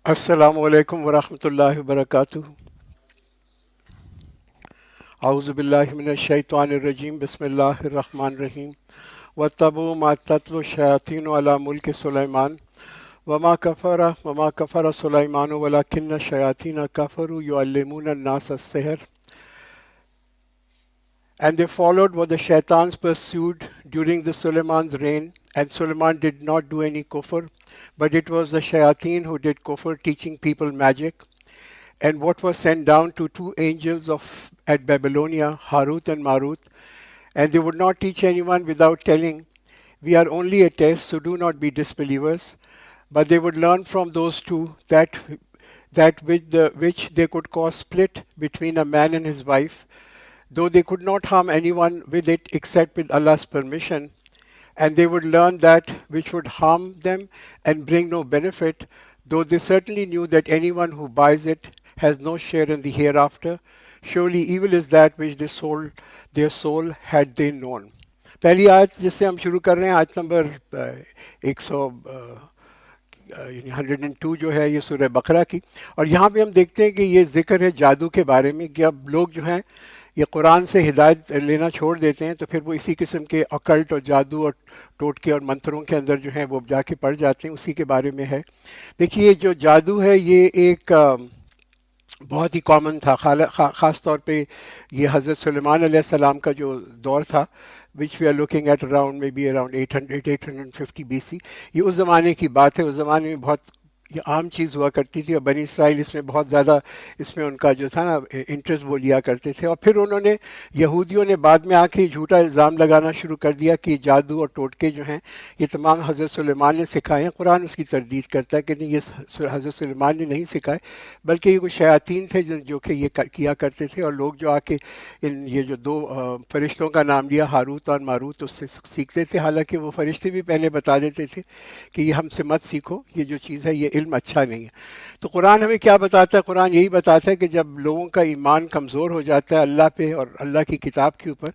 السلام علیکم ورحمۃ اللہ وبرکاتہ۔ اعوذ باللہ من الشیطان الرجیم، بسم اللہ الرحمن الرحیم۔ واتبعوا ما تتلو الشیاطین علی ملک سلیمان وما کفر سلیمان ولکن الشیاطین کفروا یعلمون الناس Ussahar. And they followed what the shaitans pursued during the Suleiman's reign, and Suleiman did not do any kufr, but it was the shayateen who did kufr, teaching people magic. And what was sent down to two angels at Babylonia, Harut and Marut, and they would not teach anyone without telling, "We are only a test, so do not be disbelievers." But they would learn from those two that which they could cause split between a man and his wife, though they could not harm anyone with it except with Allah's permission. And they would learn that which would harm them and bring no benefit, though they certainly knew that anyone who buys it has no share in the hereafter. Surely evil is that which their soul had they known. پہلی آیت جس سے ہم شروع کر رہے ہیں، آیت نمبر 102 جو ہے، یہ سورہ بقرہ کی، اور یہاں پہ ہم دیکھتے ہیں کہ یہ ذکر ہے جادو کے بارے میں، کہ اب لوگ جو ہیں یہ قرآن سے ہدایت لینا چھوڑ دیتے ہیں تو پھر وہ اسی قسم کے اکلٹ اور جادو اور ٹوٹکے اور منتروں کے اندر جو ہیں وہ جا کے پڑ جاتے ہیں، اسی کے بارے میں ہے۔ دیکھیے جو جادو ہے یہ ایک بہت ہی کامن تھا، خاص طور پہ یہ حضرت سلیمان علیہ السلام کا جو دور تھا، which we are looking at maybe around 850 BC. یہ اس زمانے کی بات ہے، اس زمانے میں بہت یہ عام چیز ہوا کرتی تھی، اور بنی اسرائیل اس میں بہت زیادہ اس میں ان کا جو تھا نا انٹرسٹ وہ لیا کرتے تھے۔ اور پھر انہوں نے یہودیوں نے بعد میں آ کے جھوٹا الزام لگانا شروع کر دیا کہ جادو اور ٹوٹکے جو ہیں یہ تمام حضرت سلیمان نے سکھائے ہیں۔ قرآن اس کی تردید کرتا ہے کہ نہیں، یہ حضرت سلیمان نے نہیں سکھائے، بلکہ یہ کچھ شیاطین تھے جو کہ یہ کیا کرتے تھے، اور لوگ جو آ کے یہ جو دو فرشتوں کا نام لیا، ہاروت اور ماروت، اس سے سیکھتے تھے۔ حالانکہ وہ فرشتے بھی پہلے بتا دیتے تھے کہ یہ ہم سے مت سیکھو، یہ جو چیز ہے یہ علم اچھا نہیں ہے۔ تو قرآن ہمیں کیا بتاتا ہے؟ قرآن یہی بتاتا ہے کہ جب لوگوں کا ایمان کمزور ہو جاتا ہے اللہ پہ اور اللہ کی کتاب کے اوپر،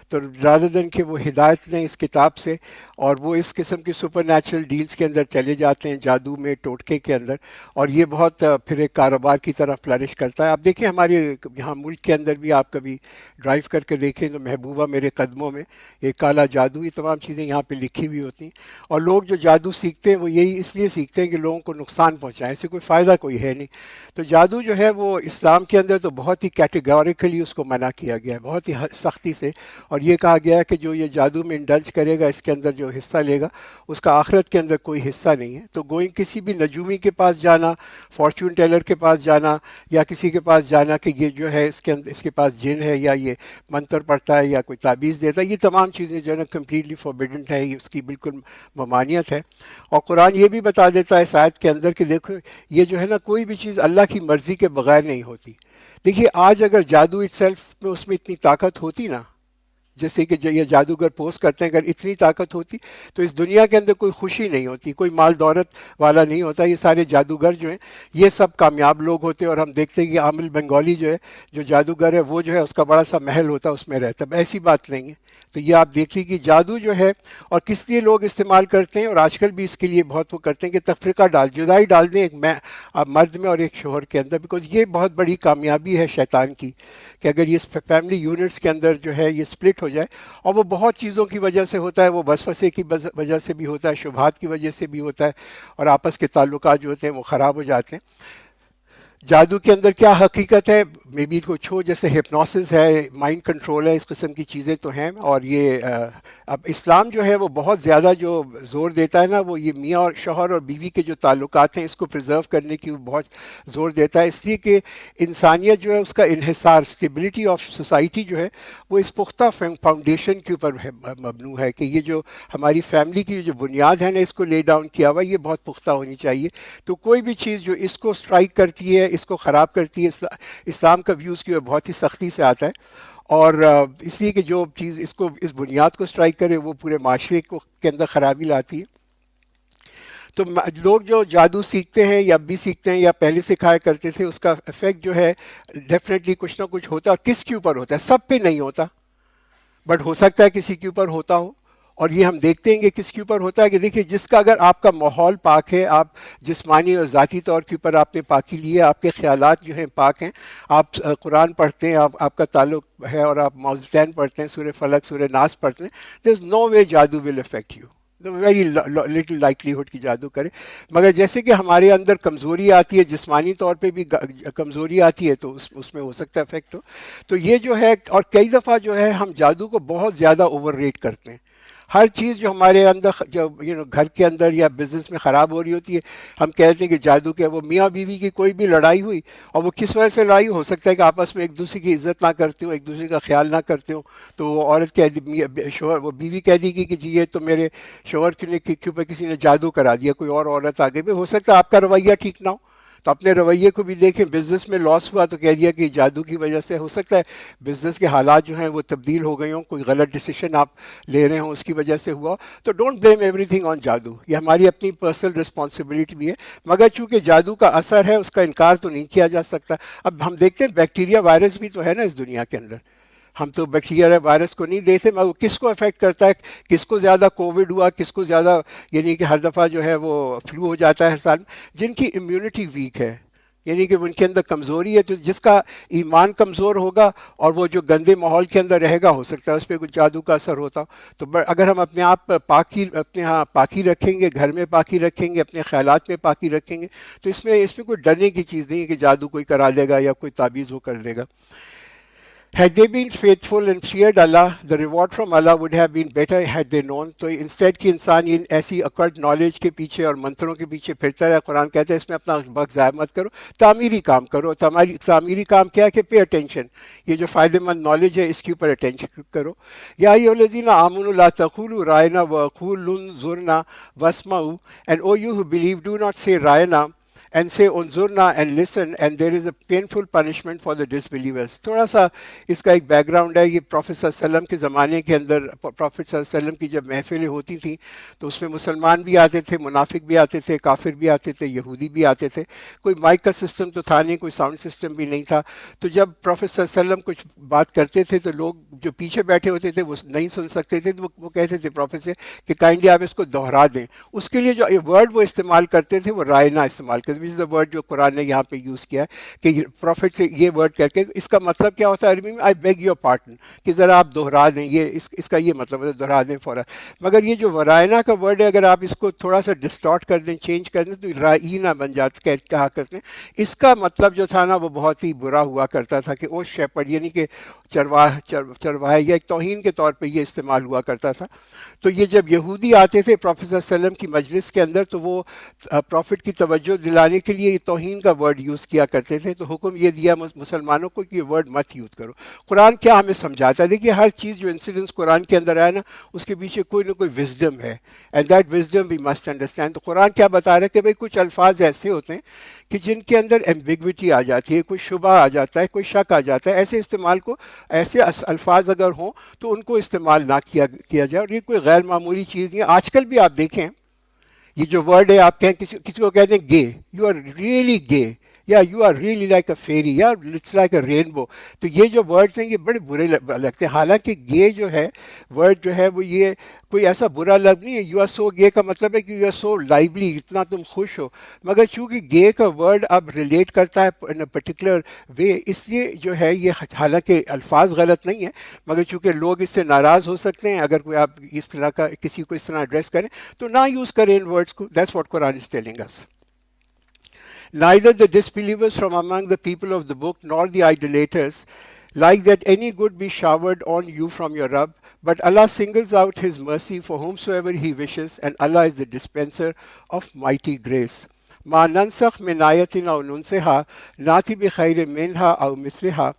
تو رادر دن کہ وہ ہدایت لیں اس کتاب سے اور وہ اس قسم کی سپر نیچرل ڈیلز کے اندر چلے جاتے ہیں، جادو میں، ٹوٹکے کے اندر، اور یہ بہت پھر ایک کاروبار کی طرف فلرش کرتا ہے۔ آپ دیکھیں ہمارے یہاں ملک کے اندر بھی آپ کبھی ڈرائیو کر کے دیکھیں تو محبوبہ میرے قدموں میں، ایک کالا جادو، یہ تمام چیزیں یہاں پہ لکھی ہوئی ہوتی ہیں۔ اور لوگ جو جادو سیکھتے ہیں وہ یہی اس لیے سیکھتے ہیں کہ لوگوں کو نقصان پہنچائیں، اسے کوئی فائدہ کوئی ہے نہیں۔ تو جادو جو ہے وہ اسلام کے اندر تو بہت ہی کیٹیگوریکلی اس کو منع کیا گیا ہے، بہت ہی سختی سے، اور یہ کہا گیا ہے کہ جو یہ جادو میں انڈلج کرے گا، اس کے اندر جو حصہ لے گا، اس کا آخرت کے اندر کوئی حصہ نہیں ہے۔ تو گوئیں کسی بھی نجومی کے پاس جانا، فارچون ٹیلر کے پاس جانا، یا کسی کے پاس جانا کہ یہ جو ہے اس کے پاس جن ہے یا یہ منتر پڑھتا ہے یا کوئی تعبیذ دیتا ہے، یہ تمام چیزیں جو ہے نا کمپلیٹلی فوربڈن ہے، یہ اس کی بالکل ممانعت ہے۔ اور قرآن یہ بھی بتا دیتا ہے اس آیت کے اندر کہ دیکھو یہ جو ہے نا کوئی بھی چیز اللہ کی مرضی کے بغیر نہیں ہوتی۔ دیکھیے آج اگر جادو اٹ سیلف میں اس میں اتنی طاقت ہوتی نا، جیسے کہ یہ جادوگر پوسٹ کرتے ہیں، اگر اتنی طاقت ہوتی تو اس دنیا کے اندر کوئی خوشی نہیں ہوتی، کوئی مال دولت والا نہیں ہوتا۔ یہ سارے جادوگر جو ہیں یہ سب کامیاب لوگ ہوتے، اور ہم دیکھتے ہیں کہ عامل بنگالی جو ہے جو جادوگر ہے وہ جو ہے اس کا بڑا سا محل ہوتا ہے، اس میں رہتا ہے۔ ایسی بات نہیں ہے۔ تو یہ آپ دیکھیے کہ جادو جو ہے اور کس لیے لوگ استعمال کرتے ہیں، اور آج کل بھی اس کے لیے بہت وہ کرتے ہیں کہ تفرقہ جدائی ڈال دیں ایک مرد میں اور ایک شوہر کے اندر، بیکاز یہ بہت بڑی کامیابی ہے شیطان کی کہ اگر یہ فیملی یونٹس کے اندر جو ہے یہ سپلٹ ہو جائے، اور وہ بہت چیزوں کی وجہ سے ہوتا ہے، وہ وسوسے کی وجہ سے بھی ہوتا ہے، شبہات کی وجہ سے بھی ہوتا ہے، اور آپس کے تعلقات جو ہوتے ہیں وہ خراب ہو جاتے ہیں۔ جادو کے اندر کیا حقیقت ہے؟ مے بی کچھ ہو، جیسے ہپنوسس ہے، مائنڈ کنٹرول ہے، اس قسم کی چیزیں تو ہیں۔ اور یہ اب اسلام جو ہے وہ بہت زیادہ جو زور دیتا ہے نا، وہ یہ میاں اور شوہر اور بیوی کے جو تعلقات ہیں اس کو پرزرو کرنے کی وہ بہت زور دیتا ہے، اس لیے کہ انسانیت جو ہے اس کا انحصار، اسٹیبلٹی آف سوسائٹی جو ہے وہ اس پختہ فاؤنڈیشن کے اوپر مبنی ہے کہ یہ جو ہماری فیملی کی جو بنیاد ہے نا اس کو لے ڈاؤن کیا ہوا، یہ بہت پختہ ہونی چاہیے۔ تو کوئی بھی چیز جو اس کو سٹرائک کرتی ہے، اس کو خراب کرتی ہے، اسلام کا ویوز کی بہت ہی سختی سے آتا ہے، اور اس لیے کہ جو چیز اس بنیاد کو سٹرائک کرے وہ پورے معاشرے کے اندر خرابی لاتی ہے۔ تو لوگ جو جادو سیکھتے ہیں یا اب بھی سیکھتے ہیں یا پہلے سکھایا کرتے تھے، اس کا افیکٹ جو ہے ڈیفینیٹلی کچھ نہ کچھ ہوتا ہے، اور کس کے اوپر ہوتا ہے؟ سب پہ نہیں ہوتا، بٹ ہو سکتا ہے کسی کے اوپر ہوتا ہو، اور یہ ہم دیکھتے ہیں کہ کس کے اوپر ہوتا ہے کہ دیکھیے جس کا اگر آپ کا ماحول پاک ہے، آپ جسمانی اور ذاتی طور کے اوپر آپ نے پاکی لی ہے، آپ کے خیالات جو ہیں پاک ہیں، آپ قرآن پڑھتے ہیں، آپ کا تعلق ہے اور آپ معوذتین پڑھتے ہیں، سورہ فلق سورہ ناس پڑھتے ہیں، دیر از نو وے جادو will affect you, very little likelihood کی جادو کرے. مگر جیسے کہ ہمارے اندر کمزوری آتی ہے، جسمانی طور پہ بھی کمزوری آتی ہے، تو اس میں ہو سکتا ہے افیکٹ ہو. تو یہ جو ہے، اور کئی دفعہ جو ہے ہم جادو کو بہت زیادہ اوور ریٹ کرتے ہیں. ہر چیز جو ہمارے اندر جو گھر کے اندر یا بزنس میں خراب ہو رہی ہوتی ہے، ہم کہتے ہیں کہ جادو کے. وہ میاں بیوی کی کوئی بھی لڑائی ہوئی، اور وہ کس وجہ سے لڑائی ہو سکتا ہے کہ آپس میں ایک دوسرے کی عزت نہ کرتے ہو، ایک دوسرے کا خیال نہ کرتے ہو، تو وہ عورت کہہ دی، شوہر، وہ بیوی کہہ دی کہ جی یہ تو میرے شوہر کے اوپر کسی نے جادو کرا دیا، کوئی اور عورت آگے بھی. ہو سکتا ہے آپ کا رویہ ٹھیک نہ ہو، تو اپنے رویے کو بھی دیکھیں. بزنس میں لاس ہوا تو کہہ دیا کہ جادو کی وجہ سے. ہو سکتا ہے بزنس کے حالات جو ہیں وہ تبدیل ہو گئے ہوں، کوئی غلط ڈیسیشن آپ لے رہے ہوں، اس کی وجہ سے ہوا. تو don't blame every thing on جادو، یہ ہماری اپنی پرسنل رسپانسبلٹی بھی ہے. مگر چونکہ جادو کا اثر ہے، اس کا انکار تو نہیں کیا جا سکتا. اب ہم دیکھتے ہیں بیکٹیریا وائرس بھی تو ہے نا اس دنیا کے اندر. ہم تو بیکٹیریا وائرس کو نہیں دیکھتے، مگر کس کو افیکٹ کرتا ہے، کس کو زیادہ کووڈ ہوا، کس کو زیادہ، یعنی کہ ہر دفعہ جو ہے وہ فلو ہو جاتا ہے ہر سال. جن کی امیونٹی ویک ہے، یعنی کہ ان کے اندر کمزوری ہے، تو جس کا ایمان کمزور ہوگا اور وہ جو گندے ماحول کے اندر رہے گا، ہو سکتا ہے اس پہ کچھ جادو کا اثر ہوتا. تو اگر ہم اپنے آپ پاکی، اپنے ہاں پاکی رکھیں گے، گھر میں پاکی رکھیں گے، اپنے خیالات میں پاکی رکھیں گے، تو اس میں کوئی ڈرنے کی چیز نہیں ہے کہ جادو کوئی کرا دے گا یا کوئی تعویذ وہ کر دے گا. Had they been faithful and feared Allah, the reward from Allah would have been better had they known. تو انسٹیڈ کہ انسان ان ایسی اکلٹ نالج کے پیچھے اور منتروں کے پیچھے پھرتا ہے. قرآن کہتا ہے اس میں اپنا وقت ضائع مت کرو، تعمیری کام کرو. تعمیری کام کیا ہے کہ پے اٹینشن، یہ جو فائدہ مند نالج ہے اس کے اوپر اٹینشن کرو. یا ایھا الذین آمنوا لا تقولوا رائنا وقولوا انظرنا واسمعوا. And O you who believe, do not say Raina and say انظرنا and listen, and there is a painful punishment for the disbelievers. تھوڑا سا اس کا ایک بیک گراؤنڈ ہے. یہ پروفیٹ صلی اللہ علیہ وسلم کے زمانے کے اندر، پروفیٹ صلی اللہ علیہ وسلم کی جب محفلیں ہوتی تھیں تو اس میں مسلمان بھی آتے تھے، منافق بھی آتے تھے، کافر بھی آتے تھے، یہودی بھی آتے تھے. کوئی مائک کا سسٹم تو تھا نہیں، کوئی ساؤنڈ سسٹم بھی نہیں تھا. تو جب پروفیٹ صلی اللہ علیہ وسلم کچھ بات کرتے تھے تو لوگ جو پیچھے بیٹھے ہوتے تھے وہ نہیں سن سکتے تھے، تو وہ کہتے تھے پروفیٹ سے کہ کائنڈلی آپ اس کو دہرا دیں. اس کے لیے جو ورڈ وہ استعمال کرتے تھے وہ رائنا استعمال کرتے، وچ از دا ورڈ جو قرآن نے یہاں پہ یوز کیا ہے کہ پروفٹ سے یہ ورڈ کر کے. اس کا مطلب کیا ہوتا ہے؟ آئی بیگ یور پارٹن، کہ ذرا آپ دہرا دیں. یہ اس کا یہ مطلب ہے، دہرا دیں فوراً. مگر یہ جو ورائنا کا ورڈ ہے، اگر آپ اس کو تھوڑا سا ڈسٹارٹ کر دیں، چینج کر دیں، تو رائینا بن جاتا، کہا کرتے ہیں. اس کا مطلب جو تھا نا وہ بہت ہی برا ہوا کرتا تھا کہ او شیپرڈ، یعنی کہ چرواہے، یا ایک توہین کے طور پہ یہ استعمال ہوا کرتا تھا. تو یہ جب یہودی آتے تھے پروفیٹ صلی اللہ علیہ وسلم کی مجلس کے اندر، تو وہ پروفٹ کی توجہ دلانے کے لیے توہین کا ورڈ یوز کیا کرتے تھے. تو حکم یہ دیا مسلمانوں کو کہ یہ ورڈ مت یوز کرو. قرآن کیا ہمیں سمجھاتا ہے؟ دیکھیے ہر چیز جو انسیڈنس قرآن کے اندر آیا نا، اس کے پیچھے کوئی نہ کوئی وزڈم ہے، and that wisdom we must understand. تو قرآن کیا بتا رہا ہے کہ بھئی کچھ الفاظ ایسے ہوتے ہیں کہ جن کے اندر ایمبیگوٹی آ جاتی ہے، کوئی شبہ آ جاتا ہے، کوئی شک آ جاتا ہے. ایسے استعمال کو، ایسے الفاظ اگر ہوں تو ان کو استعمال نہ کیا جائے. اور یہ کوئی غیر معمولی چیز نہیں ہے. آج کل بھی آپ دیکھیں، یہ جو ورڈ ہے، آپ کہیں کسی کو کہتے ہیں گے، یو آر ریئلی گے، یا you are really like a fairy, یا اٹس لائک اے رینبو. تو یہ جو ورڈز ہیں یہ بڑے برے لگتے ہیں. حالانکہ گے جو ہے ورڈ جو ہے وہ یہ کوئی ایسا برا لفظ نہیں ہے. یو آر سو گے کا مطلب ہے کہ یو آر سو لائولی، اتنا تم خوش ہو. مگر چونکہ گے کا ورڈ اب ریلیٹ کرتا ہے ان اے پرٹیکولر وے، اس لیے جو ہے یہ، حالانکہ الفاظ غلط نہیں ہیں، مگر چونکہ لوگ اس سے ناراض ہو سکتے ہیں اگر کوئی آپ اس طرح کا کسی کو اس طرح ایڈریس کریں، تو نہ یوز کریں ان ورڈز کو. دیٹس واٹ قرآن is telling us. Neither the disbelievers from among the people of the book nor the idolaters like that any good be showered on you from your Rabb, but Allah singles out His mercy for whomsoever He wishes, and Allah is the dispenser of mighty grace. ما ننسخ من آية أو ننسها نأتي بخير منها أو مثلها.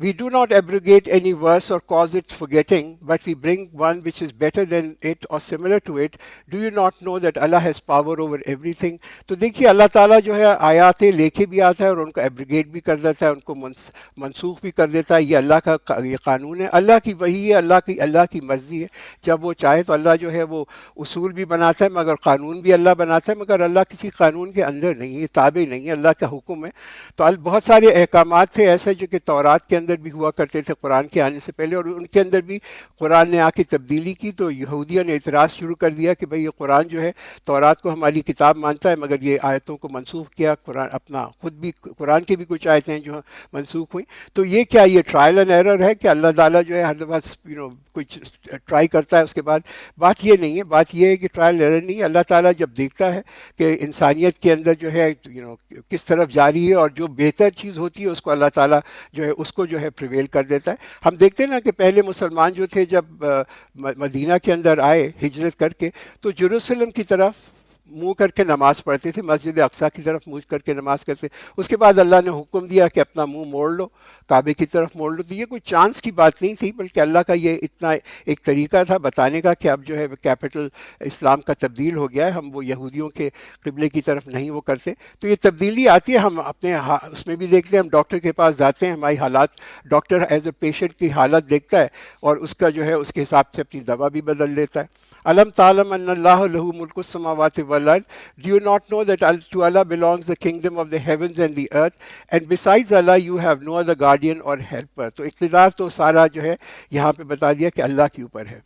We do not abrogate any verse or cause it forgetting, but we bring one which is better than it or similar to it. Do you not know that Allah has power over everything? تو دیکھیے اللہ تعالیٰ جو ہے آیاتیں لے کے بھی آتا ہے اور ان کو ایبریگیٹ بھی کر دیتا ہے، ان کو منسوخ بھی کر دیتا ہے. یہ اللہ کا یہ قانون ہے، اللہ کی وحی ہے، اللہ کی مرضی ہے. جب وہ چاہے تو اللہ جو ہے وہ اصول بھی بناتا ہے، مگر قانون بھی اللہ بناتا ہے. مگر اللہ کسی قانون کے اندر نہیں ہے، تابع نہیں ہے، اللہ کا حکم ہے. تو بہت سارے احکامات تھے ایسے جو کہ تورات کے اندر بھی ہوا کرتے تھے قرآن کے آنے سے پہلے، اور ان کے اندر بھی قرآن نے آ کے تبدیلی کی، تو یہودیوں نے اعتراض شروع کر دیا کہ بھئی یہ قرآن جو ہے تورات کو ہماری کتاب مانتا ہے، مگر یہ آیتوں کو منسوخ کیا، قرآن اپنا خود بھی قرآن کی بھی کچھ آیتیں جو منسوخ ہوئیں. تو یہ کیا یہ ٹرائل اینڈ ایرر ہے کہ اللہ تعالیٰ جو ہے ہر دفعہ کچھ ٹرائی کرتا ہے اس کے بعد؟ بات یہ نہیں ہے، بات یہ ہے کہ ٹرائل ایرر نہیں ہے. اللہ تعالیٰ جب دیکھتا ہے کہ انسانیت کے اندر جو ہے کس طرف جاری ہے، اور جو بہتر چیز ہوتی ہے اس کو اللہ تعالیٰ جو ہے اس کو جو ہے پریویل کر دیتا ہے. ہم دیکھتے ہیں نا کہ پہلے مسلمان جو تھے جب مدینہ کے اندر آئے ہجرت کر کے، تو جیروسلم کی طرف منہ کر کے نماز پڑھتے تھے، مسجد اقصیٰ کی طرف منہ کر کے نماز کرتے. اس کے بعد اللہ نے حکم دیا کہ اپنا منہ موڑ لو، کعبے کی طرف موڑ لو. تو یہ کوئی چانس کی بات نہیں تھی، بلکہ اللہ کا یہ اتنا ایک طریقہ تھا بتانے کا کہ اب جو ہے کیپٹل اسلام کا تبدیل ہو گیا ہے، ہم وہ یہودیوں کے قبلے کی طرف نہیں وہ کرتے. تو یہ تبدیلی آتی ہے، ہم اپنے اس میں بھی دیکھتے ہیں، ہم ڈاکٹر کے پاس جاتے ہیں، ہماری حالات، ڈاکٹر ایز اے پیشنٹ کی حالت دیکھتا ہے اور اس کا جو ہے اس کے حساب سے اپنی دوا بھی بدل دیتا ہے. علم تعلم ان اللہ لہ ملک السماوات والارض. Do you not know that to Allah belongs the kingdom of the heavens and the earth, and besides Allah you have no other guardian or helper. تو اقتدار تو سارا جو ہے یہاں پہ بتا دیا کہ اللہ کے اوپر ہے.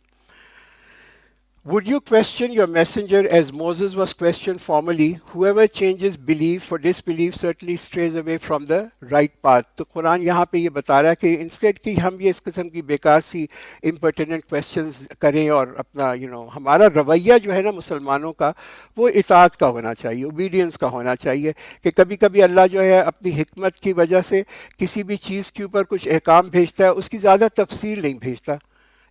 Would you question your messenger as Moses was questioned formerly? Whoever changes belief for disbelief certainly strays away from the right path. تو قرآن یہاں پہ یہ بتا رہا ہے کہ انسٹیڈ کہ ہم یہ اس قسم کی بیکار سی امپرٹیننٹ کویسچنز کریں، اور اپنا ہمارا رویہ جو ہے نا مسلمانوں کا وہ اطاعت کا ہونا چاہیے، اوبیڈینس کا ہونا چاہیے. کہ کبھی کبھی اللہ جو ہے اپنی حکمت کی وجہ سے کسی بھی چیز کے اوپر کچھ احکام بھیجتا ہے، اس کی زیادہ تفصیل نہیں بھیجتا،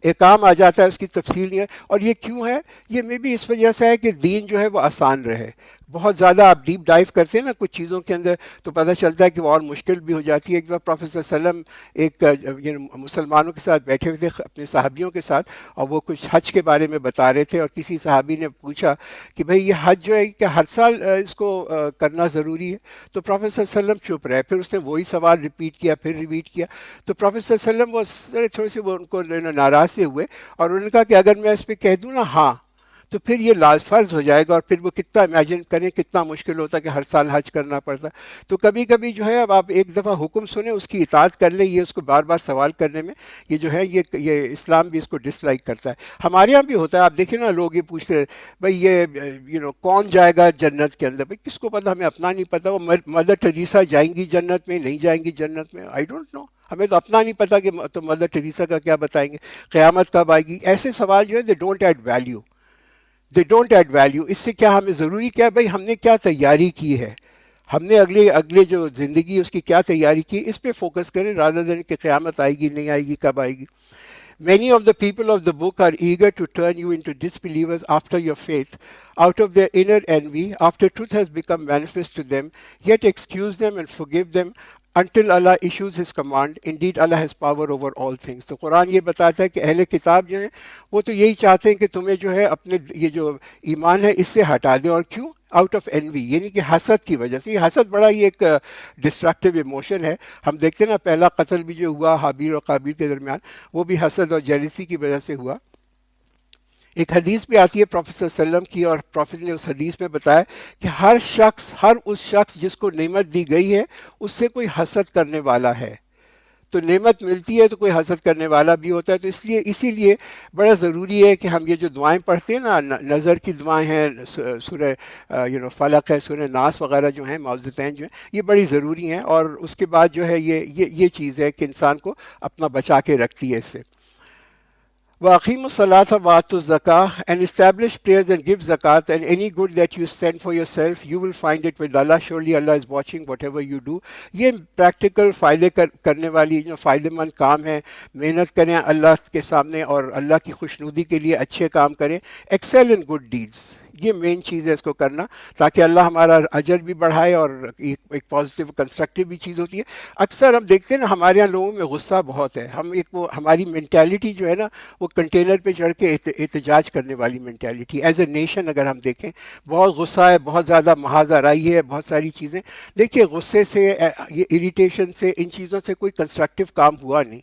احکام آ جاتا ہے، اس کی تفصیل نہیں ہے. اور یہ کیوں ہے؟ یہ میں بھی اس وجہ سے ہے کہ دین جو ہے وہ آسان رہے. بہت زیادہ آپ ڈیپ ڈائیو کرتے ہیں نا کچھ چیزوں کے اندر تو پتہ چلتا ہے کہ وہ اور مشکل بھی ہو جاتی ہے. ایک بار پروفیسر صلی اللہ علیہ وسلم ایک مسلمانوں کے ساتھ بیٹھے ہوئے تھے اپنے صحابیوں کے ساتھ، اور وہ کچھ حج کے بارے میں بتا رہے تھے، اور کسی صحابی نے پوچھا کہ بھئی یہ حج جو ہے کیا ہر سال اس کو کرنا ضروری ہے؟ تو پروفیسر صلی اللہ علیہ وسلم چپ رہے، پھر اس نے وہی سوال ریپیٹ کیا، پھر ریپیٹ کیا. تو پروفیسر صلی اللہ علیہ وسلم وہ تھوڑے سے وہ ان کو ناراض سے ہوئے، اور انہوں نے کہا کہ اگر میں اس پہ کہہ دوں نا ہاں تو پھر یہ فرض ہو جائے گا، اور پھر وہ کتنا امیجن کریں کتنا مشکل ہوتا کہ ہر سال حج کرنا پڑتا. تو کبھی کبھی جو ہے اب آپ ایک دفعہ حکم سنیں، اس کی اطاعت کر لیں. یہ اس کو بار بار سوال کرنے میں یہ جو ہے یہ اسلام بھی اس کو ڈس لائک کرتا ہے. ہمارے یہاں بھی ہوتا ہے، آپ دیکھیں نا لوگ یہ پوچھتے ہیں بھئی یہ کون جائے گا جنت کے اندر؟ بھئی کس کو پتہ، ہمیں اپنا نہیں پتہ. وہ مدر ٹریسا جائیں گی جنت میں، نہیں جائیں گی جنت میں، آئی ڈونٹ نو. ہمیں تو اپنا نہیں پتہ کہ تو مدر ٹریسا کا کیا بتائیں گے، قیامت کب آئے گی. ایسے سوال جو ہے they don't add value, they don't add value. اس سے کیا ہمیں ضروری کیا ہے بھائی ہم نے کیا تیاری کی ہے، ہم نے اگلے جو زندگی اس کی کیا تیاری کی، اس پہ فوکس کریں rather than کہ قیامت آئے گی نہیں آئے گی کب آئے گی. Many of the people of the book are eager to turn you into disbelievers after your faith, out of their inner envy, after truth has become manifest to them, yet excuse them and forgive them until Allah issues his command. Indeed, Allah has power over all things. تو قرآن یہ بتاتا ہے کہ اہل کتاب جو ہیں وہ تو یہی چاہتے ہیں کہ تمہیں جو ہے اپنے یہ جو ایمان ہے اس سے ہٹا دیں. اور کیوں؟ آؤٹ آف انوی، یعنی کہ حسد کی وجہ سے. یہ حسد بڑا ہی ایک ڈسٹرکٹیو ایموشن ہے. ہم دیکھتے ہیں نا پہلا قتل بھی جو ہوا حابیل اور قابیل کے درمیان، وہ بھی حسد اور جیلسی کی وجہ سے ہوا. ایک حدیث بھی آتی ہے پروفیٹ صلی اللہ علیہ وسلم کی، اور پروفیٹ نے اس حدیث میں بتایا کہ ہر اس شخص جس کو نعمت دی گئی ہے اس سے کوئی حسد کرنے والا ہے. تو نعمت ملتی ہے تو کوئی حسد کرنے والا بھی ہوتا ہے. تو اسی لیے بڑا ضروری ہے کہ ہم یہ جو دعائیں پڑھتے ہیں نا، نظر کی دعائیں ہیں، سورہ فلق ہے، سورہ ناس وغیرہ جو ہیں، معوذتین جو ہیں، یہ بڑی ضروری ہیں. اور اس کے بعد جو ہے یہ چیز ہے کہ انسان کو اپنا بچا کے رکھتی ہے اس سے. وَأَقِيمُوا الصَّلَاةَ وَآتُوا الزَّكَاةَ, and establish prayers and give zakat, and any good that you send for yourself, you will find it with Allah. Surely Allah is watching whatever you do. یہ پریکٹیکل فائدے کرنے والی جو فائدہ مند کام ہے. محنت کریں اللہ کے سامنے اور اللہ کی خوشنودی کے لیے اچھے کام کریں. ایکسل ان گڈ ڈیڈز، یہ مین چیز ہے اس کو کرنا، تاکہ اللہ ہمارا اجر بھی بڑھائے. اور ایک پازیٹیو کنسٹرکٹیو بھی چیز ہوتی ہے. اکثر ہم دیکھتے ہیں نا ہمارے یہاں لوگوں میں غصہ بہت ہے. وہ ہماری مینٹیلٹی جو ہے نا وہ کنٹینر پہ چڑھ کے احتجاج کرنے والی مینٹیلٹی. ایز اے نیشن اگر ہم دیکھیں بہت غصہ ہے، بہت زیادہ محاذ آرائی ہے، بہت ساری چیزیں. دیکھیے غصے سے، یہ اریٹیشن سے، ان چیزوں سے کوئی کنسٹرکٹیو کام ہوا نہیں.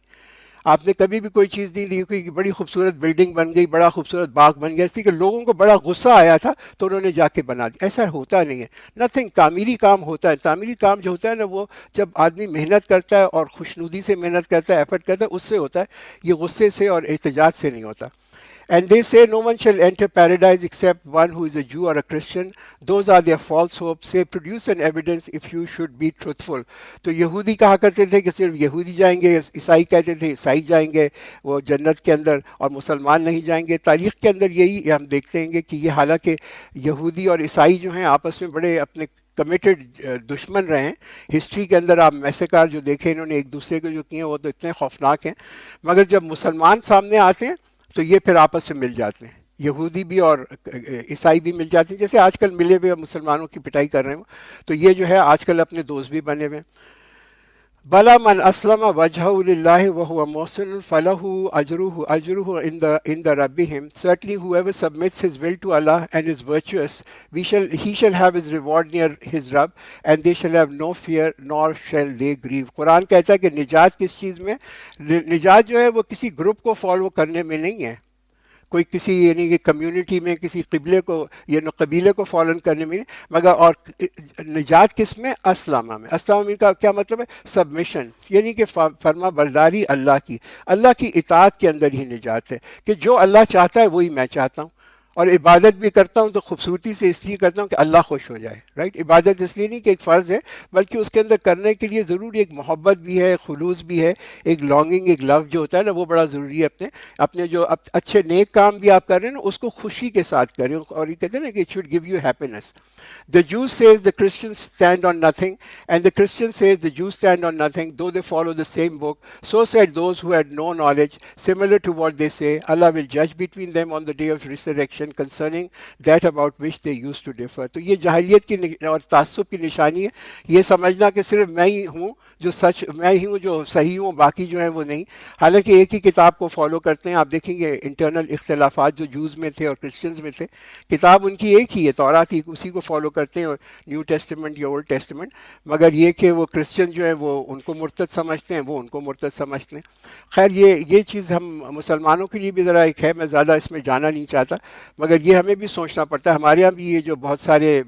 آپ نے کبھی بھی کوئی چیز نہیں دیکھی کہ بڑی خوبصورت بلڈنگ بن گئی، بڑا خوبصورت باغ بن گیا، اس لیے کہ لوگوں کو بڑا غصہ آیا تھا تو انہوں نے جا کے بنا دیا. ایسا ہوتا نہیں ہے. نتھنگ. تعمیری کام ہوتا ہے. تعمیری کام جو ہوتا ہے نا، وہ جب آدمی محنت کرتا ہے اور خوشنودی سے محنت کرتا ہے، ایفرٹ کرتا ہے، اس سے ہوتا ہے. یہ غصے سے اور احتجاج سے نہیں ہوتا. And they say no one shall enter paradise except one who is a Jew or a Christian. Those are their false hopes. Say, produce an evidence if you should be truthful. تو یہودی کہا کرتے تھے کہ صرف یہودی جائیں گے، عیسائی کہتے تھے عیسائی جائیں گے وہ جنت کے اندر، اور مسلمان نہیں جائیں گے. تاریخ کے اندر یہی ہم دیکھتے ہیں کہ یہ حالانکہ یہودی اور عیسائی جو ہیں آپس میں بڑے اپنے کمیٹڈ دشمن رہے ہیں. ہسٹری کے اندر آپ میسیکار جو دیکھیں انہوں نے ایک دوسرے کو جو کیے ہیں وہ تو اتنے خوفناک ہیں، مگر جب مسلمان سامنے آتے ہیں تو یہ پھر آپس سے مل جاتے ہیں. یہودی بھی اور عیسائی بھی مل جاتے ہیں، جیسے آج کل ملے ہوئے مسلمانوں کی پٹائی کر رہے ہیں. تو یہ جو ہے آج کل اپنے دوست بھی بنے ہوئے ہیں. بلا من اسلم وجہہ للہ وہو محسن فلہ اجرہ عند ربہم. Certainly whoever submits his will to Allah and is virtuous, he shall have his reward near his Rabb, and they shall have no fear nor shall they grieve. قرآن کہتا ہے کہ نجات کس چیز میں؟ نجات جو ہے وہ کسی گروپ کو فالو کرنے میں نہیں ہے، کوئی کسی یعنی کہ کمیونٹی میں کسی قبلے کو یعنی قبیلے کو فالو کرنے میں نہیں، مگر اور نجات کس میں؟ اسلامہ میں. اسلامہ کا کیا مطلب ہے؟ سبمیشن، یعنی کہ فرما برداری اللہ کی، اللہ کی اطاعت کے اندر ہی نجات ہے. کہ جو اللہ چاہتا ہے وہی میں چاہتا ہوں، اور عبادت بھی کرتا ہوں تو خوبصورتی سے اس لیے کرتا ہوں کہ اللہ خوش ہو جائے. رائٹ؟ عبادت اس لیے نہیں کہ ایک فرض ہے، بلکہ اس کے اندر کرنے کے لیے ضروری ایک محبت بھی ہے، خلوص بھی ہے، ایک لانگنگ، ایک لو جو ہوتا ہے نا وہ بڑا ضروری ہے. اپنے جو اچھے نیک کام بھی آپ کر رہے ہیں نا اس کو خوشی کے ساتھ کریں، اور یہ کہتے ہیں نا کہ it should give you happiness. The Jews says the Christians stand on nothing, and the Christian says the Jews stand on nothing, though they follow the same book. So said those who had no knowledge, similar to what they say. Allah will judge between them on the day of resurrection concerning that about which they used to differ. تو یہ جاہلیت کی اور تعصب کی نشانی ہے، یہ سمجھنا کہ صرف میں ہی ہوں جو سچ، میں ہی ہوں جو صحیح ہوں، باقی جو ہیں وہ نہیں. حالانکہ ایک ہی کتاب کو فالو کرتے ہیں. آپ دیکھیں گے انٹرنل اختلافات جو جوز میں تھے اور کرسچنز میں تھے، کتاب ان کی ایک ہی ہے، تورات ہی، اسی کو فالو کرتے ہیں، نیو ٹیسٹمنٹ یا اولڈ ٹیسٹمنٹ. مگر یہ کہ وہ کرسچن جو ہیں وہ ان کو مرتد سمجھتے ہیں، وہ ان کو مرتد سمجھتے ہیں. خیر یہ چیز ہم مسلمانوں کے لیے بھی ذرا ایک ہے، میں زیادہ اس میں جانا نہیں چاہتا، مگر یہ ہمیں بھی سوچنا پڑتا ہے. ہمارے یہاں بھی یہ جو بہت سارے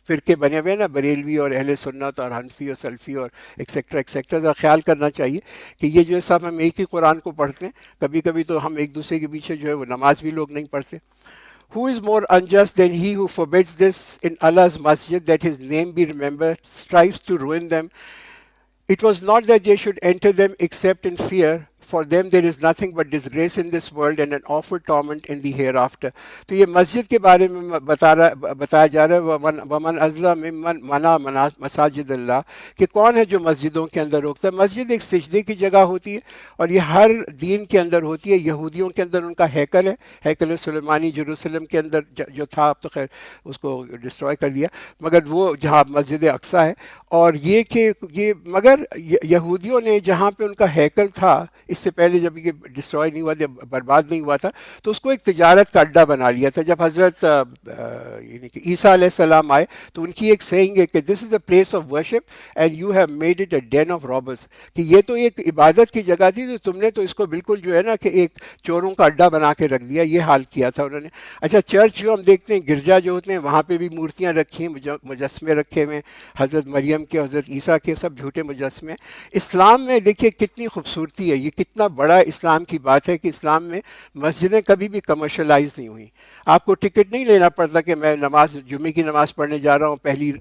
فرقے بنے ہوئے ہیں نا، بریلوی اور اہل سنت اور حنفی اور سلفی اور ایکسیکٹرا ایکسیکٹرا، ذرا خیال کرنا چاہیے کہ یہ جو ہے سب ہم ایک ہی قرآن کو پڑھتے ہیں. کبھی کبھی تو ہم ایک دوسرے کے پیچھے جو ہے وہ نماز بھی لوگ نہیں پڑھتے. Who is more unjust than he who forbids this in Allah's masjid, that his name be remembered, strives to ruin them? It was not that they should enter them except in fear. For them there is nothing but disgrace in this world and an awful torment in the hereafter. تو یہ مسجد کے بارے میں بتایا جا رہا ہے، ومن اظلم ممن منع مساجد اللہ، کہ کون ہے جو مسجدوں کے اندر روکتا ہے. مسجد ایک سجدے کی جگہ ہوتی ہے، اور یہ ہر دین کے اندر ہوتی ہے. یہودیوں کے اندر ان کا ہیکل ہے، ہیکل سلیمانی جیروسلم کے اندر جو تھا، اب تو خیر اس کو ڈسٹروائے کر دیا، مگر وہ جہاں مسجد اقصیٰ ہے. اور یہ کہ یہ مگر یہودیوں نے جہاں پہ ان کا ہیکل تھا، اس سے پہلے جب یہ ڈسٹروائے نہیں ہوا تھا، برباد نہیں ہوا تھا، تو اس کو ایک تجارت کا اڈا بنا لیا تھا. جب حضرت یعنی کہ عیسیٰ علیہ السلام آئے تو ان کی ایک سیئنگ ہے کہ this is a place of worship and you have made it a den of robbers, کہ یہ تو ایک عبادت کی جگہ تھی تو تم نے تو اس کو بالکل جو ہے نا کہ ایک چوروں کا اڈا بنا کے رکھ دیا. یہ حال کیا تھا انہوں نے. اچھا، چرچ جو ہم دیکھتے ہیں، گرجا جو ہوتے ہیں، وہاں پہ بھی مورتیاں رکھی ہیں، مجسمے رکھے ہوئے ہیں، حضرت مریم کے، حضرت عیسیٰ کے، سب جھوٹے مجسمے. اسلام میں دیکھیے کتنی خوبصورتی ہے، یہ کتنا بڑا اسلام کی بات ہے کہ اسلام میں مسجدیں کبھی بھی کمرشلائز نہیں ہوئیں. آپ کو ٹکٹ نہیں لینا پڑتا کہ میں جمعے کی نماز پڑھنے جا رہا ہوں، پہلی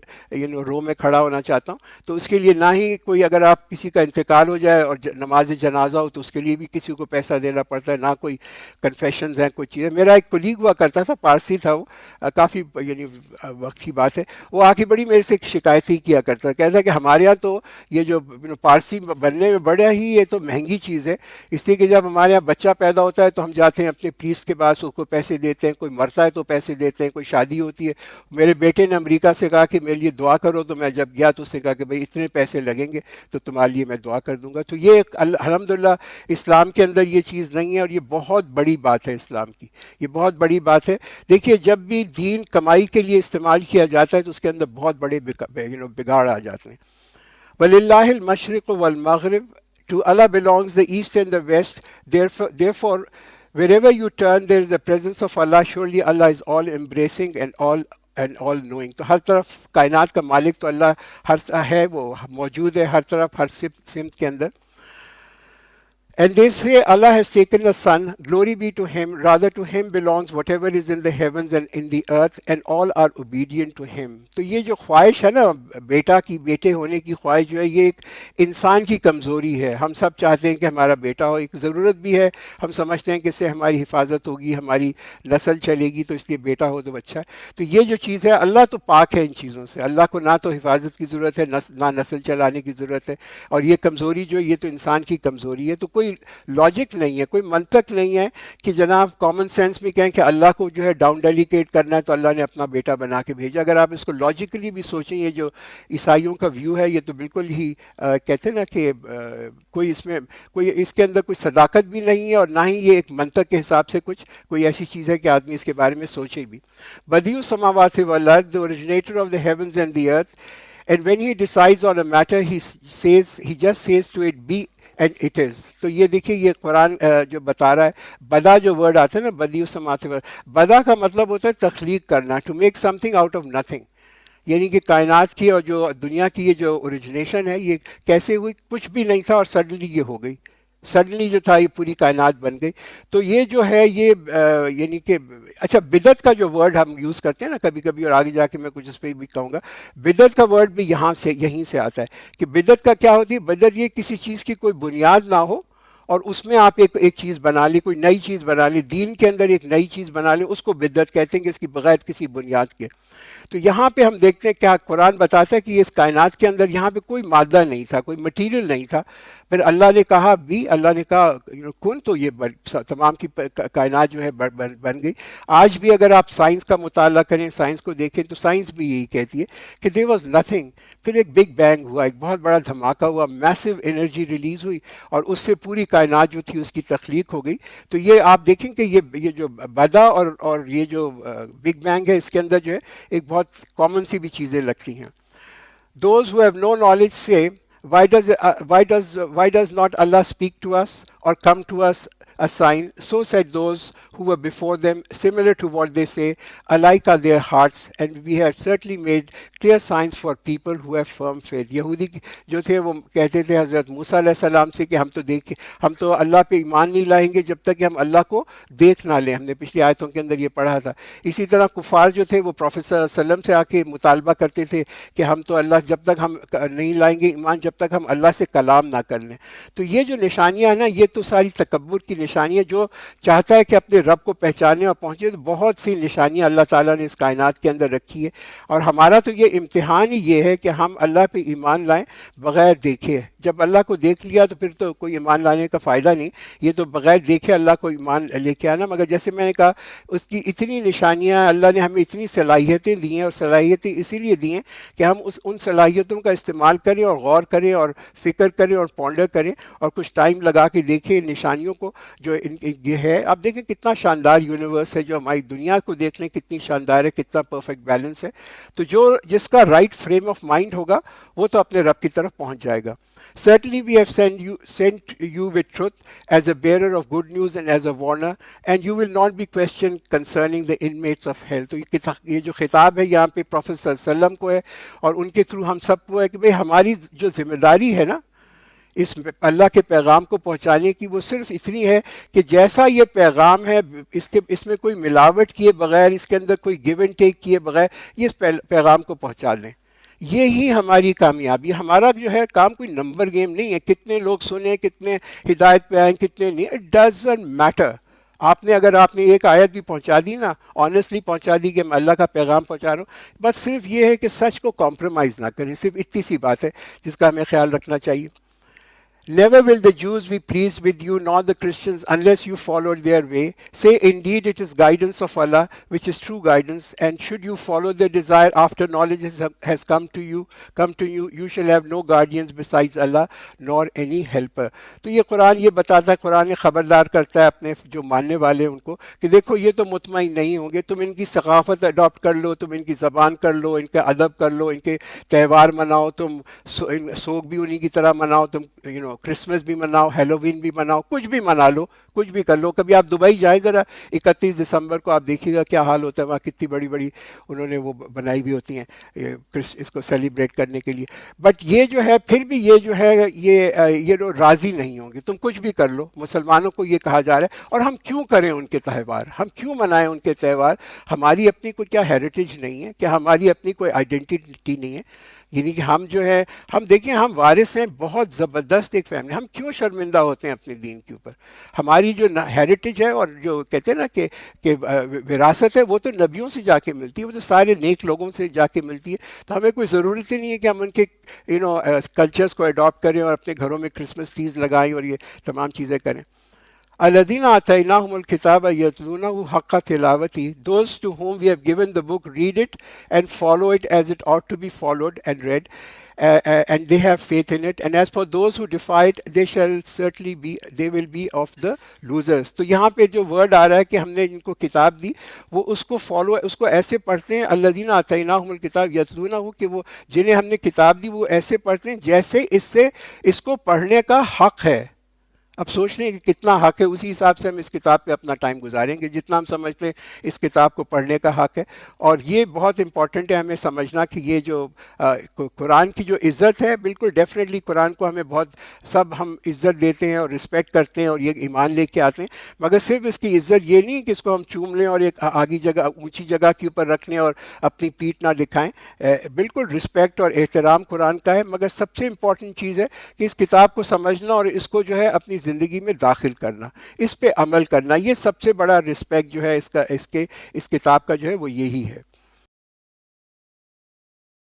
رو میں کھڑا ہونا چاہتا ہوں، تو اس کے لیے نہ ہی کوئی، اگر آپ کسی کا انتقال ہو جائے اور نماز جنازہ ہو تو اس کے لیے بھی کسی کو پیسہ دینا پڑتا ہے، نہ کوئی کنفیشنز ہیں، کوئی چیزیں. میرا ایک کلیگ ہوا کرتا تھا، پارسی تھا، وہ کافی یعنی وقت کی بات ہے، وہ آ کے بڑی میرے سے شکایت ہی کیا کرتا، کہتا کہ ہمارے یہاں تو یہ جو پارسی بننے میں بڑا ہی یہ تو مہنگی چیز ہے، اس لیے کہ جب ہمارے یہاں بچہ پیدا ہوتا ہے تو ہم جاتے ہیں اپنے پریسٹ کے پاس، اس کو پیسے دیتے ہیں، کوئی مرتا ہے تو پیسے دیتے ہیں، کوئی شادی ہوتی ہے. میرے بیٹے نے امریکہ سے کہا کہ میرے لیے دعا کرو، تو میں جب گیا تو اس نے کہا کہ بھائی اتنے پیسے لگیں گے تو تمہارے لیے میں دعا کر دوں گا. تو یہ الحمدللہ اسلام کے اندر یہ چیز نہیں ہے، اور یہ بہت بڑی بات ہے اسلام کی، یہ بہت بڑی بات ہے. دیکھیے جب بھی دین کمائی کے لیے استعمال کیا جاتا ہے تو اس کے اندر بہت بڑے بگاڑ آ جاتے ہیں. وَلِلَّهِ الْمَشْرِقُ وَالْمَغْرِبُ، To Allah belongs the east and the west. Therefore, wherever you turn, there is the presence of Allah. Surely Allah is all embracing and all knowing. تو ہر طرف کائنات کا مالک تو اللہ ہر ہے، وہ موجود ہے ہر طرف، ہر سمت کے اندر. And they say Allah has taken the Son, glory be to Him, rather to Him belongs whatever is in the heavens and in the earth, and all are obedient to Him. تو یہ جو خواہش ہے نا بیٹا کی، بیٹے ہونے کی خواہش جو ہے، یہ ایک انسان کی کمزوری ہے. ہم سب چاہتے ہیں کہ ہمارا بیٹا ہو، ایک ضرورت بھی ہے، ہم سمجھتے ہیں کہ اس سے ہماری حفاظت ہوگی، ہماری نسل چلے گی، تو اس لیے بیٹا ہو تو اچھا ہے. تو یہ جو چیز ہے، اللہ تو پاک ہے ان چیزوں سے، اللہ کو نہ تو حفاظت کی ضرورت ہے، نہ نسل چلانے کی ضرورت ہے. اور یہ کمزوری جو ہے، یہ تو انسان کی کمزوری ہے. تو کوئی لاجک نہیں ہے، کوئی منطق نہیں ہے کہ جناب کامن سینس میں کہیں کہ اللہ کو جو ہے ڈاؤن ڈیلیکیٹ کرنا ہے تو اللہ نے اپنا بیٹا بنا کے بھیجا. اگر آپ اس کو لاجیکلی بھی سوچیں، یہ جو عیسائیوں کا ویو ہے، یہ تو بالکل ہی کہتے ہیں نا کہ کوئی اس کے اندر کوئی صداقت بھی نہیں ہے، اور نہ ہی یہ ایک منطق کے حساب سے کوئی ایسی چیز ہے کہ آدمی اس کے بارے میں سوچے بھی. بدیع السماوات والارض, the originator of the heavens and the earth, and when he decides on a matter, he just says to it be and it is. تو یہ دیکھیے، یہ قرآن جو بتا رہا ہے، بدا جو ورڈ آتا ہے نا، بدیع السماوات والارض، بدا کا مطلب ہوتا ہے تخلیق کرنا، to make something out of nothing. یعنی کہ کائنات کی اور جو دنیا کی یہ جو اوریجنیشن ہے، یہ کیسے ہوئی؟ کچھ بھی نہیں تھا اور سڈنلی یہ ہو گئی، سڈنلی جو تھا یہ پوری کائنات بن گئی. تو یہ جو ہے یہ یعنی کہ اچھا، بدعت کا جو ورڈ ہم یوز کرتے ہیں نا کبھی کبھی، اور آگے جا کے میں کچھ اس پہ بھی کہوں گا، بدعت کا ورڈ بھی یہیں سے آتا ہے. کہ بدعت کا کیا ہوتی ہے؟ بدعت یہ کسی چیز کی کوئی بنیاد نہ ہو اور اس میں آپ ایک چیز بنا لی، کوئی نئی چیز بنا لی، دین کے اندر ایک نئی چیز بنا لی، اس کو بدعت کہتے ہیں کہ اس کی بغیر کسی بنیاد کے. تو یہاں پہ ہم دیکھتے ہیں کیا قرآن بتاتا ہے کہ اس کائنات کے اندر یہاں پہ کوئی مادہ نہیں تھا، کوئی مٹیریل نہیں تھا. پھر اللہ نے کہا بھی، اللہ نے کہا کن، تو یہ تمام کی کائنات جو ہے بن گئی. آج بھی اگر آپ سائنس کا مطالعہ کریں، سائنس کو دیکھیں، تو سائنس بھی یہی کہتی ہے کہ دیر واز نتھنگ، پھر ایک بگ بینگ ہوا، ایک بہت بڑا دھماکہ ہوا، میسو انرجی ریلیز ہوئی، اور اس سے پوری کائنات جو تھی اس کی تخلیق ہو گئی. تو یہ آپ دیکھیں کہ یہ جو بدا اور یہ جو بگ بینگ ہے، اس کے اندر جو ہے ایک بہت کامن سی بھی چیزیں لگتی ہیں. Those who have no knowledge say, why does not Allah speak to us or come to us a sign? So said those who were before them, similar to what they say, alike are their hearts, and we have certainly made clear signs for people who have firm faith. یہودی جو تھے وہ کہتے تھے حضرت موسیٰ علیہ السلام سے کہ ہم تو اللہ پہ ایمان نہیں لائیں گے جب تک کہ ہم اللہ کو دیکھ نہ لیں. ہم نے پچھلی آیتوں کے اندر یہ پڑھا تھا. اسی طرح کفار جو تھے وہ پروفیٹ صلی اللہ علیہ وسلم سے آ کے مطالبہ کرتے تھے کہ ہم تو اللہ جب تک ہم نہیں لائیں گے ایمان جب تک ہم اللہ سے کلام نہ کر لیں. تو یہ جو نشانیاں ہیں نا، یہ تو ساری تکبر کی نشانی ہے. جو چاہتا ہے کہ اپنے رب کو پہچانے اور پہنچے، تو بہت سی نشانیاں اللہ تعالیٰ نے اس کائنات کے اندر رکھی ہے. اور ہمارا تو یہ امتحان ہی یہ ہے کہ ہم اللہ پہ ایمان لائیں بغیر دیکھے. جب اللہ کو دیکھ لیا تو پھر تو کوئی ایمان لانے کا فائدہ نہیں. یہ تو بغیر دیکھے اللہ کو ایمان لے کے آنا. مگر جیسے میں نے کہا، اس کی اتنی نشانیاں، اللہ نے ہمیں اتنی صلاحیتیں دی ہیں، اور صلاحیتیں اسی لیے دی ہیں کہ ہم ان صلاحیتوں کا استعمال کریں اور غور کریں اور فکر کریں اور پونڈر کریں اور کچھ ٹائم لگا کے دیکھیں نشانیوں کو جو یہ ہے. آپ دیکھیں کتنا شاندار یونیورس ہے، جو ہماری دنیا کو دیکھ لیں کتنی شاندار ہے، کتنا پرفیکٹ بیلنس ہے. تو جس کا رائٹ فریم آف مائنڈ ہوگا وہ تو اپنے رب کی طرف پہنچ جائے گا. Certainly we have sent you with truth as a bearer of good news and as a warner, and you will not be questioned concerning the inmates of hell. تو یہ جو خطاب ہے یہاں پہ پروفیٹ صلی اللہ علیہ وسلم کو ہے، اور ان کے تھرو ہم سب کو ہے کہ بھئی ہماری جو ذمہ داری ہے نا اس اللہ کے پیغام کو پہنچانے کی، وہ صرف اتنی ہے کہ جیسا یہ پیغام ہے اس میں کوئی ملاوٹ کیے بغیر، اس کے اندر کوئی گیو اینڈ ٹیک کیے بغیر یہ اس پیغام کو پہنچا لیں. یہی ہماری کامیابی. ہمارا جو ہے کام کوئی نمبر گیم نہیں ہے، کتنے لوگ سنیں، کتنے ہدایت پہ آئیں، کتنے نہیں. It doesn't matter. اگر آپ نے ایک آیت بھی پہنچا دی نا، آنیسٹلی پہنچا دی کہ میں اللہ کا پیغام پہنچا رہا ہوں، بس صرف یہ ہے کہ سچ کو کمپرومائز نہ کریں. صرف اتنی سی بات ہے جس کا ہمیں خیال رکھنا چاہیے. Never will the Jews be pleased with you, nor the Christians, unless you followed their way. Say, indeed, it is guidance of Allah, which is true guidance. And should you follow their desire after knowledge has come to you, you shall have no guardians besides Allah, nor any helper. تو یہ قرآن یہ بتاتا ہے، قرآن خبردار کرتا ہے اپنے جو ماننے والے ہیں ان کو کہ دیکھو یہ تو مطمئن نہیں ہوں گے. تم ان کی ثقافت اڈاپٹ کر لو، تم ان کی زبان کر لو، ان کا ادب کر لو، ان کے تہوار مناؤ، تم سوگ بھی انہی کی طرح مناؤ، تم کرسمس بھی مناؤ، ہیلووین بھی مناؤ، کچھ بھی منا لو، کچھ بھی کر لو. کبھی آپ دبئی جائیں ذرا 31 دسمبر کو، آپ دیکھیے گا کیا حال ہوتا ہے وہاں، کتنی بڑی بڑی انہوں نے وہ بنائی ہوئی ہوتی ہیں اس کو سیلیبریٹ کرنے کے لیے. بٹ یہ جو ہے پھر بھی یہ جو ہے یہ لوگ راضی نہیں ہوں گے. تم کچھ بھی کر لو، مسلمانوں کو یہ کہا جا رہا ہے. اور ہم کیوں کریں ان کے تہوار، ہم کیوں منائیں ان کے تہوار؟ ہماری اپنی کوئی کیا ہیریٹیج نہیں ہے؟ کیا ہماری اپنی کوئی آئیڈینٹی نہیں ہے؟ یعنی کہ ہم جو ہے، ہم دیکھیں ہم وارث ہیں بہت زبردست ایک فیملی. ہم کیوں شرمندہ ہوتے ہیں اپنے دین کے اوپر؟ ہماری جو ہیریٹیج ہے اور جو کہتے ہیں نا کہ وراثت ہے، وہ تو نبیوں سے جا کے ملتی ہے، وہ تو سارے نیک لوگوں سے جا کے ملتی ہے. تو ہمیں کوئی ضرورت ہی نہیں ہے کہ ہم ان کے کلچرز کو اڈاپٹ کریں اور اپنے گھروں میں کرسمس ٹریز لگائیں اور یہ تمام چیزیں کریں. الذین آتیناہم الکتاب یتلونہ حق تلاوتہ, those to whom we have given the book read it and follow it as it ought to be followed and read, and they have faith in it. And as for those who defy it, they will be of the losers. تو یہاں پہ جو word آ رہا ہے کہ ہم نے جن کو کتاب دی وہ اس کو فالو، اس کو ایسے پڑھتے ہیں. الذین آتیناہم الکتاب یتلونہ، کہ وہ جنہیں ہم نے کتاب دی وہ ایسے پڑھتے ہیں جیسے اس کو پڑھنے کا حق ہے. اب سوچ لیں کہ کتنا حق ہے، اسی حساب سے ہم اس کتاب پہ اپنا ٹائم گزاریں گے جتنا ہم سمجھتے ہیں اس کتاب کو پڑھنے کا حق ہے. اور یہ بہت امپورٹنٹ ہے ہمیں سمجھنا کہ یہ جو قرآن کی جو عزت ہے، بالکل ڈیفینیٹلی قرآن کو ہمیں بہت سب ہم عزت دیتے ہیں اور رسپیکٹ کرتے ہیں اور یہ ایمان لے کے آتے ہیں. مگر صرف اس کی عزت یہ نہیں کہ اس کو ہم چوم لیں اور ایک آگی جگہ، اونچی جگہ کے اوپر رکھ لیں اور اپنی پیٹھ نہ دکھائیں. بالکل رسپیکٹ اور احترام قرآن کا ہے، مگر سب سے امپورٹنٹ چیز ہے کہ اس کتاب کو سمجھنا اور اس کو جو ہے اپنی زندگی میں داخل کرنا، اس پہ عمل کرنا. یہ سب سے بڑا رسپیکٹ جو ہے اس کتاب کا جو ہے وہ یہی ہے.